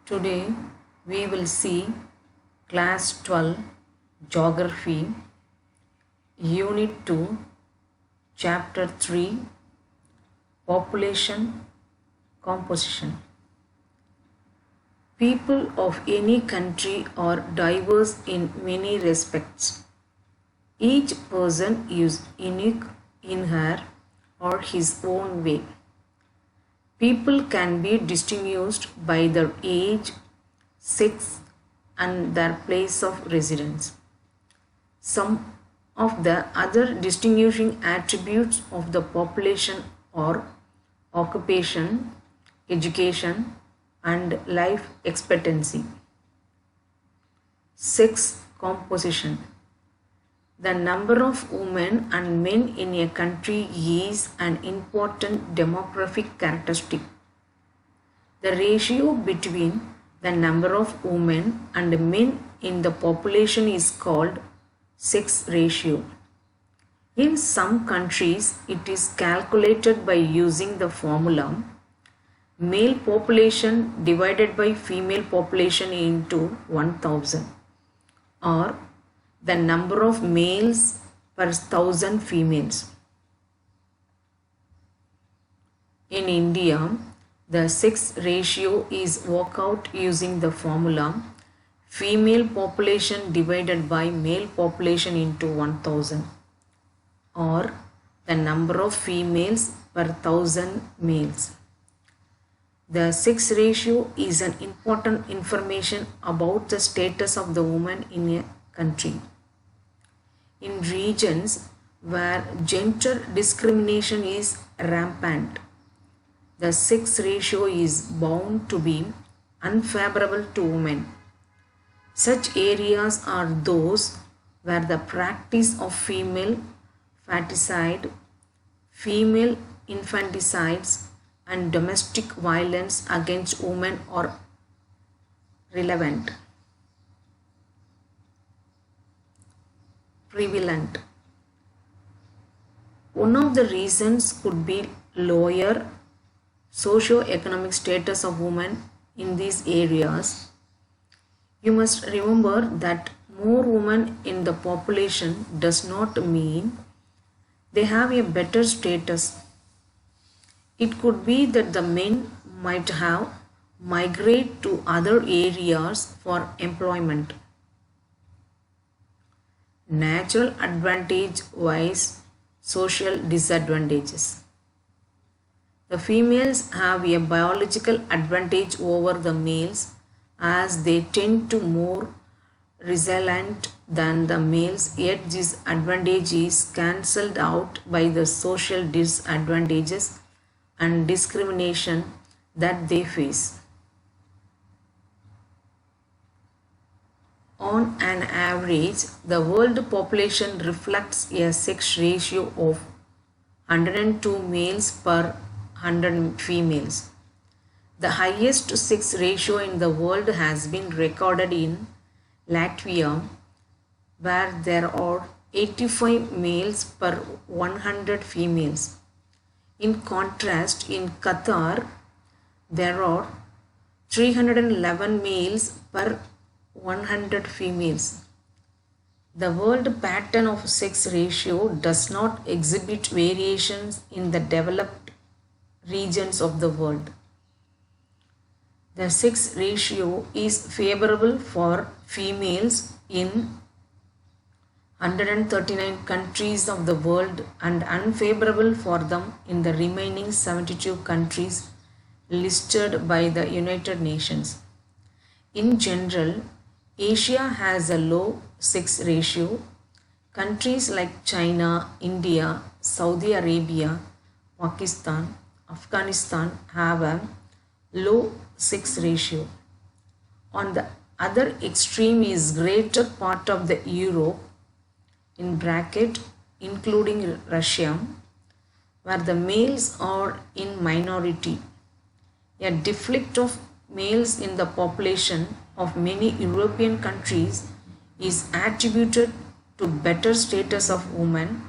Today we will see Class 12 Geography, Unit 2, Chapter 3, Population Composition. People of any country are diverse in many respects. Each person is unique in her or his own way. People can be distinguished by their age, sex, and their place of residence. Some of the other distinguishing attributes of the population are occupation, education, and life expectancy. Sex composition. The number of women and men in a country is an important demographic characteristic. The ratio between the number of women and men in the population is called sex ratio. In some countries, it is calculated by using the formula male population divided by female population into 1000, or the number of males per 1000 females. In India, the sex ratio is worked out using the formula female population divided by male population into 1000, or the number of females per 1000 males. The sex ratio is an important information about the status of the woman in a country. In regions where gender discrimination is rampant, the sex ratio is bound to be unfavorable to women. Such areas are those where the practice of female faticide, female infanticides, and domestic violence against women are prevalent. One of the reasons could be lower socio-economic status of women in these areas. You must remember that more women in the population does not mean they have a better status. It could be that the men might have migrated to other areas for employment. Natural advantage wise social disadvantages. The females have a biological advantage over the males as they tend to more resilient than the males, yet this advantage is cancelled out by the social disadvantages and discrimination that they face. On an average, the world population reflects a sex ratio of 102 males per 100 females. The highest sex ratio in the world has been recorded in Latvia, where there are 85 males per 100 females. In contrast, in Qatar, there are 311 males per 100 females. The world pattern of sex ratio does not exhibit variations in the developed regions of the world. The sex ratio is favorable for females in 139 countries of the world and unfavorable for them in the remaining 72 countries listed by the United Nations. In general, Asia has a low sex ratio. Countries like China, India, Saudi Arabia, Pakistan, Afghanistan have a low sex ratio. On the other extreme is greater part of the Europe, in bracket including Russia, where the males are in minority. A deflect of males in the population of many European countries is attributed to better status of women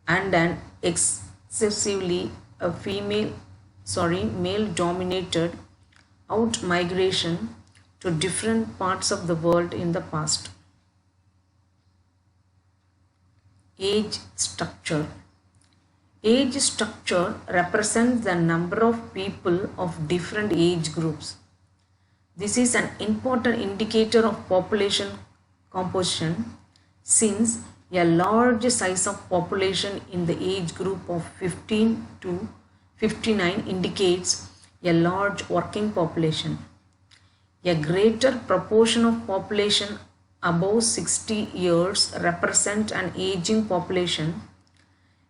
and an excessively male dominated out migration to different parts of the world in the past. Age structure. Age structure represents the number of people of different age groups. This is an important indicator of population composition since a large size of population in the age group of 15 to 59 indicates a large working population. A greater proportion of population above 60 years represent an aging population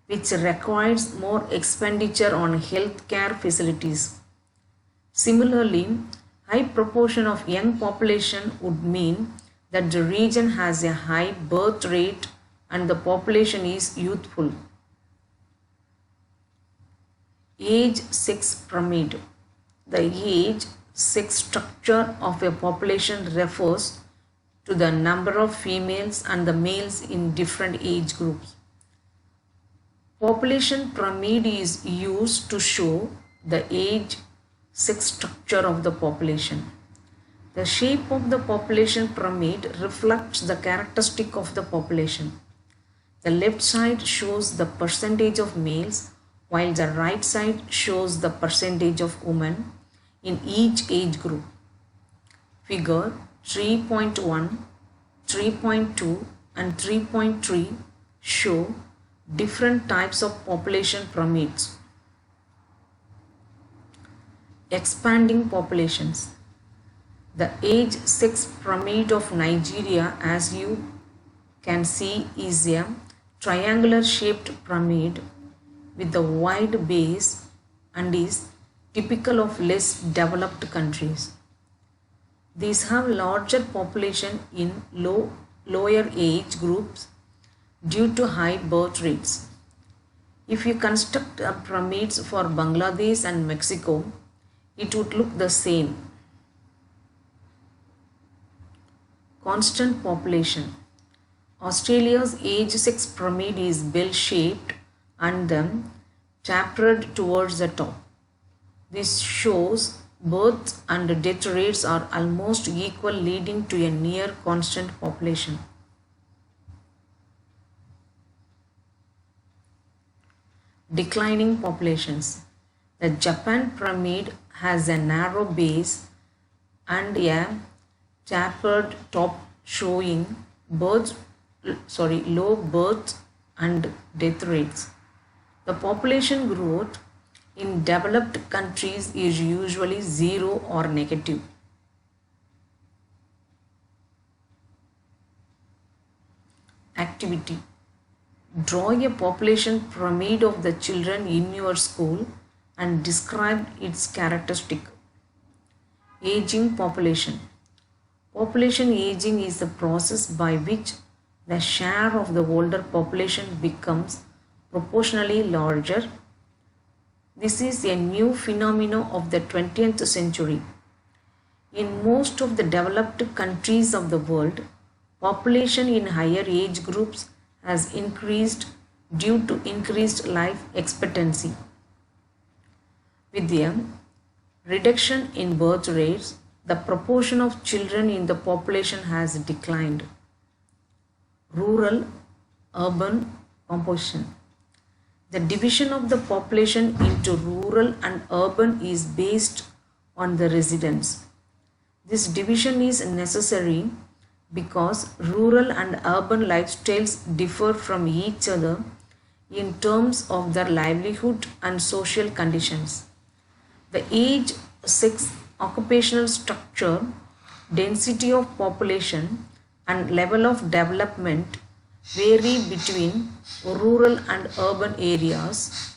which requires more expenditure on healthcare facilities. Similarly, high proportion of young population would mean that the region has a high birth rate and the population is youthful. Age-sex pyramid. The age-sex structure of a population refers to the number of females and the males in different age groups. Population pyramid is used to show the age-sex structure of the population. The shape of the population pyramid reflects the characteristic of the population. The left side shows the percentage of males, while the right side shows the percentage of women in each age group. Figure 3.1, 3.2 and 3.3 show different types of population pyramids. Expanding populations. The age-sex pyramid of Nigeria, as you can see, is a triangular shaped pyramid with a wide base and is typical of less developed countries. These have larger population in lower age groups due to high birth rates. If you construct pyramids for Bangladesh and Mexico, it would look the same. Constant population. Australia's age-sex pyramid is bell-shaped and then tapered towards the top. This shows birth and death rates are almost equal, leading to a near constant population. Declining populations. The Japan pyramid has a narrow base and a tapered top showing low birth and death rates. The population growth in developed countries is usually zero or negative. Activity. Draw a population pyramid of the children in your school and describe its characteristic. Aging population. Population aging is the process by which the share of the older population becomes proportionally larger. This is a new phenomenon of the 20th century. In most of the developed countries of the world, population in higher age groups has increased due to increased life expectancy. With a reduction in birth rates, the proportion of children in the population has declined. Rural-urban composition. The division of the population into rural and urban is based on the residents. This division is necessary because rural and urban lifestyles differ from each other in terms of their livelihood and social conditions. The age, sex, occupational structure, density of population, and level of development vary between rural and urban areas.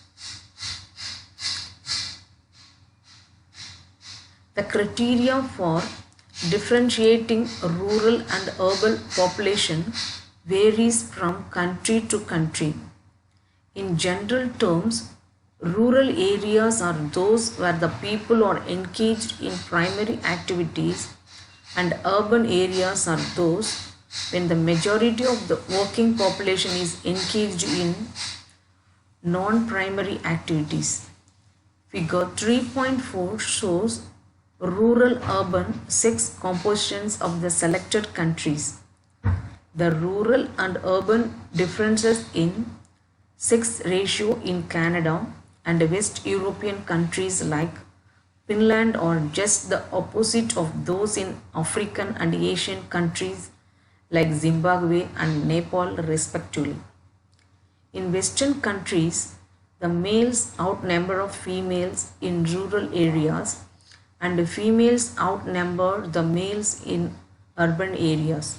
The criteria for differentiating rural and urban population varies from country to country. In general terms, rural areas are those where the people are engaged in primary activities, and urban areas are those when the majority of the working population is engaged in non-primary activities. Figure 3.4 shows Rural urban sex compositions of the selected countries. The rural and urban differences in sex ratio in Canada and West European countries like Finland are just the opposite of those in African and Asian countries like Zimbabwe and Nepal, respectively. In Western countries, the males outnumber of females in rural areas and the females outnumber the males in urban areas.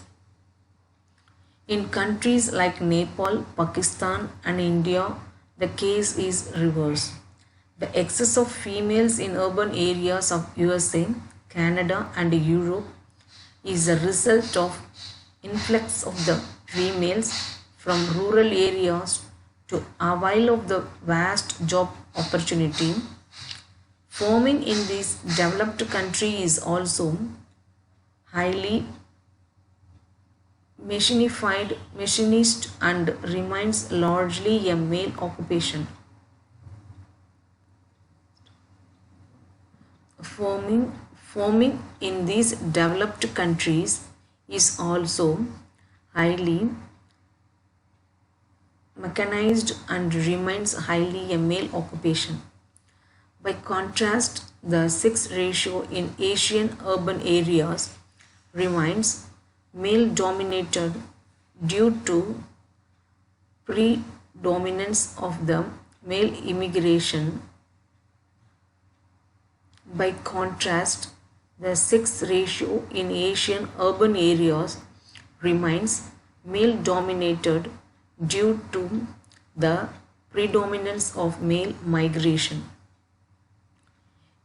In countries like Nepal, Pakistan, and India, the case is reverse. The excess of females in urban areas of USA, Canada, and Europe is a result of influx of the females from rural areas to avail of the vast job opportunity. Farming in this developed country is also highly machinist and remains largely a male occupation. Farming in these developed countries is also highly mechanized and remains highly a male occupation. By contrast, the sex ratio in Asian urban areas remains male dominated due to predominance of the male immigration. By contrast, the sex ratio in Asian urban areas remains male dominated due to the predominance of male migration.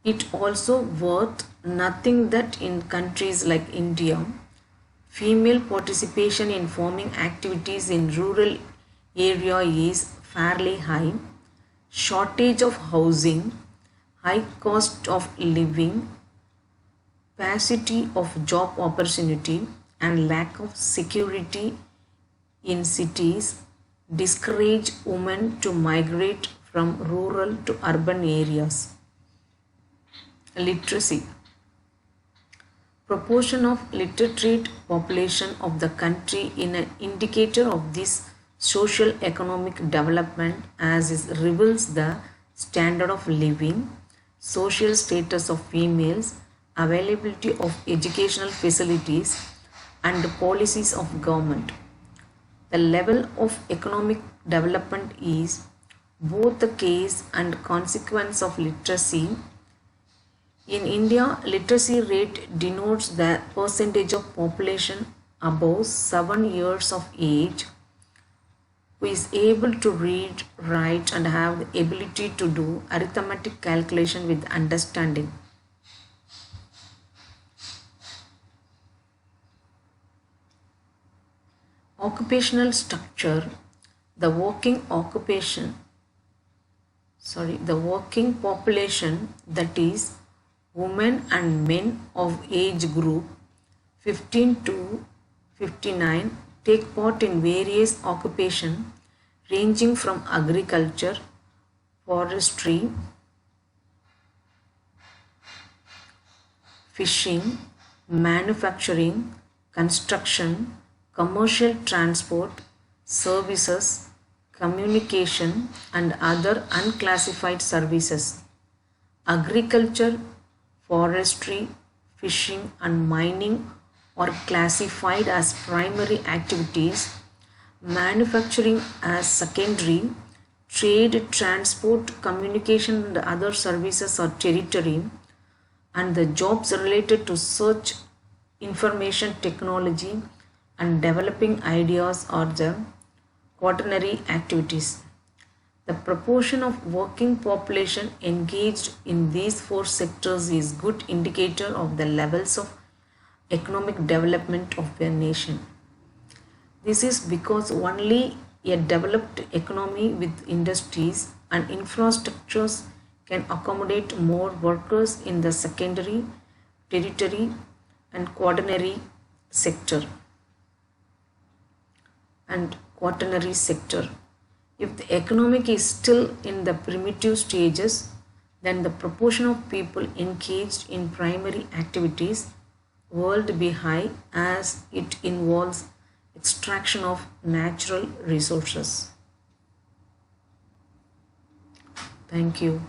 It also worth nothing that in countries like India, female participation in farming activities in rural area is fairly high. Shortage of housing, high cost of living, paucity of job opportunity, and lack of security in cities discourage women to migrate from rural to urban areas. Literacy. Proportion of literate population of the country in an indicator of this social economic development as it reveals the standard of living, social status of females, availability of educational facilities, and policies of government. The level of economic development is both the case and consequence of literacy. In India, literacy rate denotes the percentage of population above 7 years of age who is able to read, write, and have the ability to do arithmetic calculation with understanding. Occupational structure. The working population, that is women and men of age group 15 to 59, take part in various occupations ranging from agriculture, forestry, fishing, manufacturing, construction, commercial transport, services, communication, and other unclassified services. Agriculture, forestry, fishing, and mining are classified as primary activities, manufacturing as secondary, trade, transport, communication, and other services are tertiary, and the jobs related to search, information technology, and developing ideas are the quaternary activities. The proportion of working population engaged in these four sectors is good indicator of the levels of economic development of a nation. This is because only a developed economy with industries and infrastructures can accommodate more workers in the secondary, tertiary, and quaternary sector. If the economic is still in the primitive stages, then the proportion of people engaged in primary activities world be high as it involves extraction of natural resources. Thank you.